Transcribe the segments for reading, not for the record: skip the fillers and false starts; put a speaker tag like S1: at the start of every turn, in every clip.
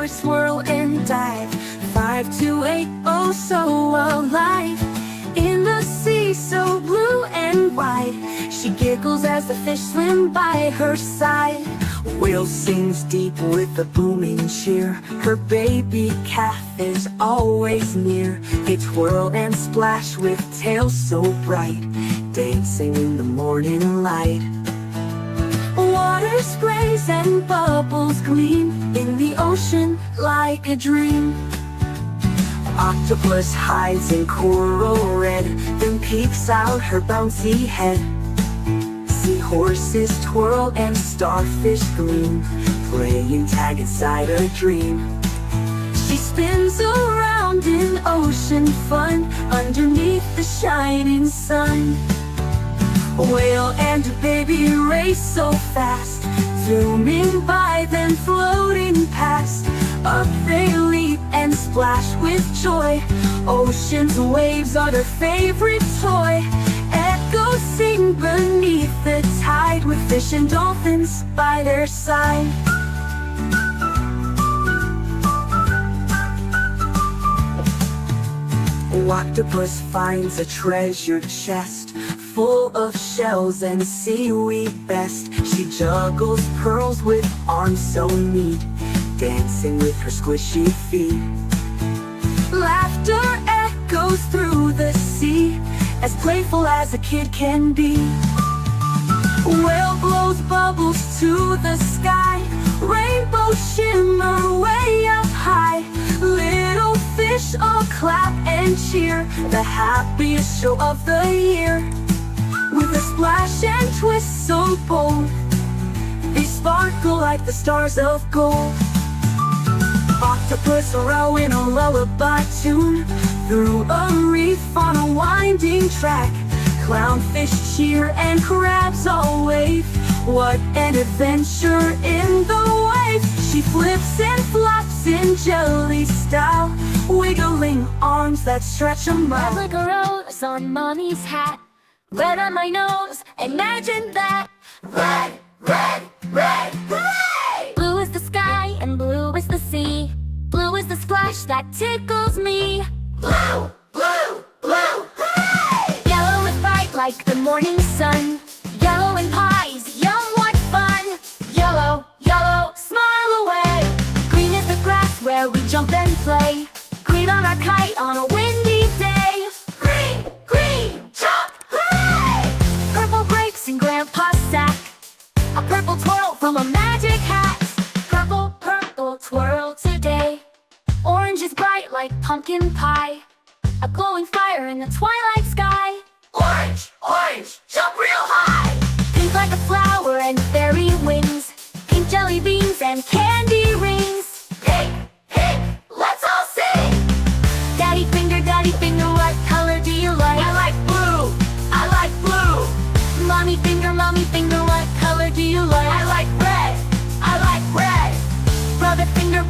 S1: colors swirl and dive. 5 to 8, oh so alive. In the sea so blue and wide, she giggles as the fish swim by her side. Whale sings deep with a booming cheer. Her baby calf is always near. They twirl and splash with tails so bright, dancing in the morning light. Water sprays and bubbles gleam in the ocean like a dream. Octopus hides in coral red, then peeks out her bouncy head. Seahorses twirl and starfish gleam, playing tag inside a dream. She spins around in ocean fun, underneath the shining sun. Whale and baby race so fast, zooming by then floating past. Up they leap and splash with joy. Ocean's waves are their favorite toy. Echoes sing beneath the tide, with fish and dolphins by their side. Octopus finds a treasured chest full of shells and seaweed best. She juggles pearls with arms so neat, dancing with her squishy feet. Laughter echoes through the sea, as playful as a kid can be. Whale blows bubbles to the sky, rainbow shimmer way up high. Little fish all clap and cheer, the happiest show of the year. With a splash and twist so bold, they sparkle like the stars of gold. Octopus row in a lullaby tune, through a reef on a winding track. Clownfish cheer and crabs all wave, what an adventure in the waves. She flips and flops in jelly style, wiggling arms that stretch a mile.
S2: Red like a rose on mommy's hat, red on my nose, imagine that. Red, red, red, hooray! Blue is the sky and blue is the sea, blue is the splash that tickles me. Blue, blue, blue, hooray! Yellow is bright like the morning sun, yellow and pies, yum, what fun! Yellow, yellow, smile away. Green is the grass where we jump and play, green on our kite on a windy day. Green, green, jump, hooray! Purple grapes in grandpa's sack, a purple twirl from a magic hat. Purple, purple twirl today. Orange is bright like pumpkin pie, a glowing fire in the twilight sky. Orange, orange, jump real high. Pink like a flower and fairy wings, pink jelly beans and candy rings. Pink, pink, let's all sing. Daddy finger, what color do you like? I like blue, I like blue. Mommy finger, what color do you like? I like red, I like red. Brother finger,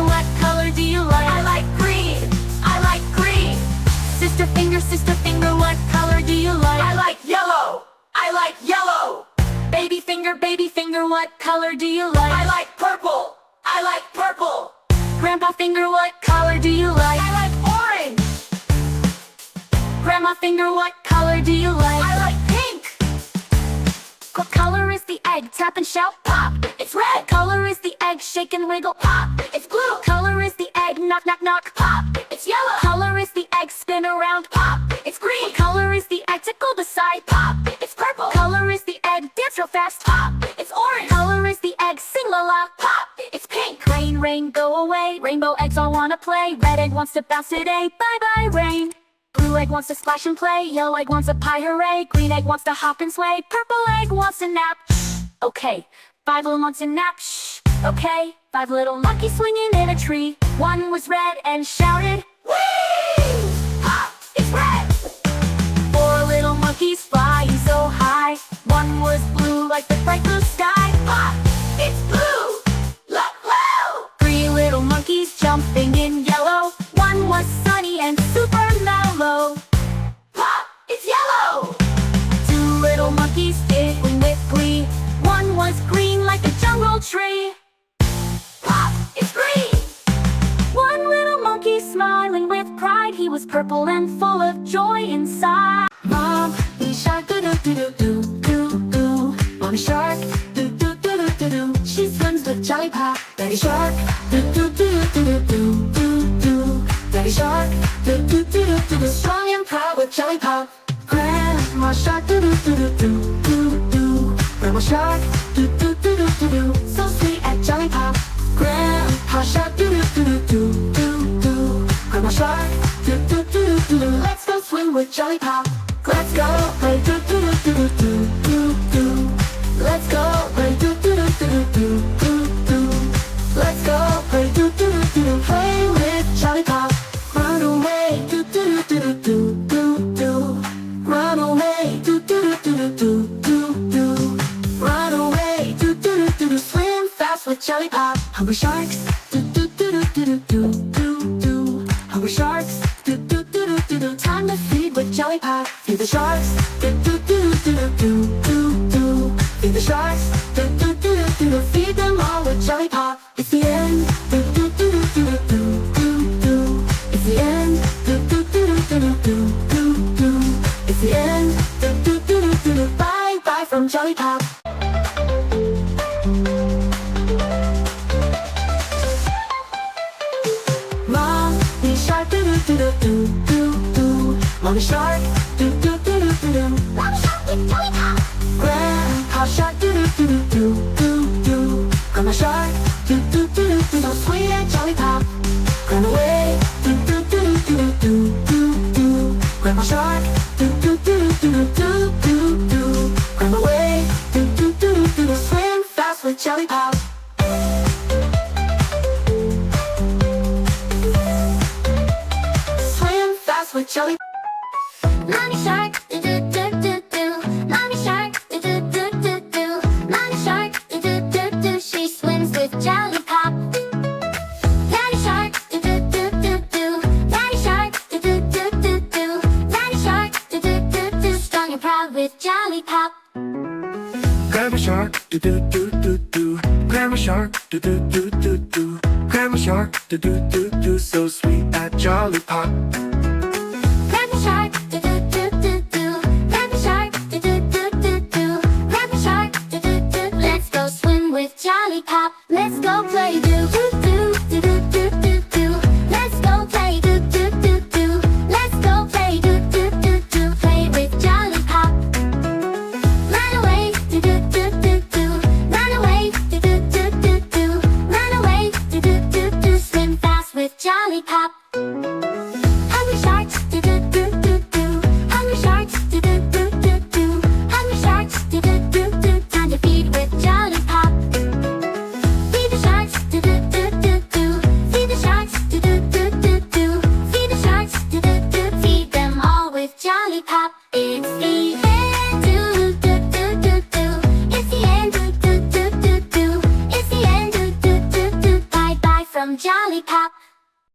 S2: what color do you like? I like green, I like green. Sister finger, what color do you like? I like yellow, I like yellow. Baby finger, what color do you like? I like purple, I like purple. Grandpa finger, what color do you like? I like orange. Grandma finger, what color do you like? I like pink. What color is the egg? Tap and shout, pop. It's red. What color is the egg? Shake and wiggle, pop. It's blue. What color is the egg? Knock, knock, knock, pop. It's yellow. What color is the egg? Spin around, pop. It's green. What color is the egg? Tickle the side, pop. It's purple. What color is the egg? Dance real fast, pop. It's orange. What color is the egg? Sing la la, pop. It's pink. Rain, rain, go away. Rainbow eggs all wanna play. Red egg wants to bounce today. Bye bye, rain. Blue egg wants to splash and play, yellow egg wants a pie, hooray. Green egg wants to hop and sway, purple egg wants a nap. Shh, okay. 5 little wants a nap, shh, okay. 5 little monkeys swinging in a tree. One was red and shouted, whee! Pop, it's red! 4 little monkeys flying so high. One was blue like the bright blue sky. Pop, it's blue! Look, blue! 3 little monkeys jumping in yellow. One was sunny and super mellow. Pop, it's yellow! 2 little monkeys giggling with glee. One was green like a jungle tree. Pop, it's green! was purple and full of joy inside.
S1: Mommy shark, do do do do do do. Mommy shark, do do do do do do. She swims with Jollypop. Daddy shark, do do do do do do do do. Daddy shark, do do do do do do. Strong and proud with Jollypop. Grandma shark, do do do do do do do. Grandma shark, do do do do do do. So sweet at Jollypop. Grandpa shark, do do do do do do do. Grandma shark, do do do do do do. Let's go swim with Jollypop. Let's go play do do do do do do do. Let's go play do do do do do do do. Let's go play do do do do. Play with Jollypop. Run away do do do do do do. Run away do do do do do do. Run away do do do do. Swim fast with Jollypop. Hungry sharks do do do do do do do. Hungry sharks do do do do do. Time to feed with Jollypop. Feed the sharks do do do do do do do. Feed the sharks do do do do do. Feed them all with Jollypop. It's the end do do do do do do do. It's the end do do do do do do do. It's the end do do do do do. Bye bye from Jollypop. Mommy shark do do do do do do. Mommy shark do do do do do.
S2: Mommy shark with Jollypop.
S1: Grandpa shark do do do do do do. Grandma shark do do do do. So sweet and Jollypop. Run away do do do do do do do. Grandma shark do do do do do do do. Run away do do do do. Swim fast with Jollypop. Swim fast with Jollypop.
S2: Mommy shark, do do do do do. Mommy shark, do do do do do. Mommy shark, do do do do. She swims with Jollypop. Daddy shark, do do do do do. Daddy shark, do do do do do. Daddy shark, do do do do. Strong and proud with Jollypop.
S1: Grandma shark do do do do do. Grandma shark do do do do do. Grandma shark do do do do. So sweet at Jollypop.
S2: Grandpa shark, do do do do do. Grandpa shark, do do do do do. Grandpa shark, do do do. Let's go swim with Jollypop. Let's go play do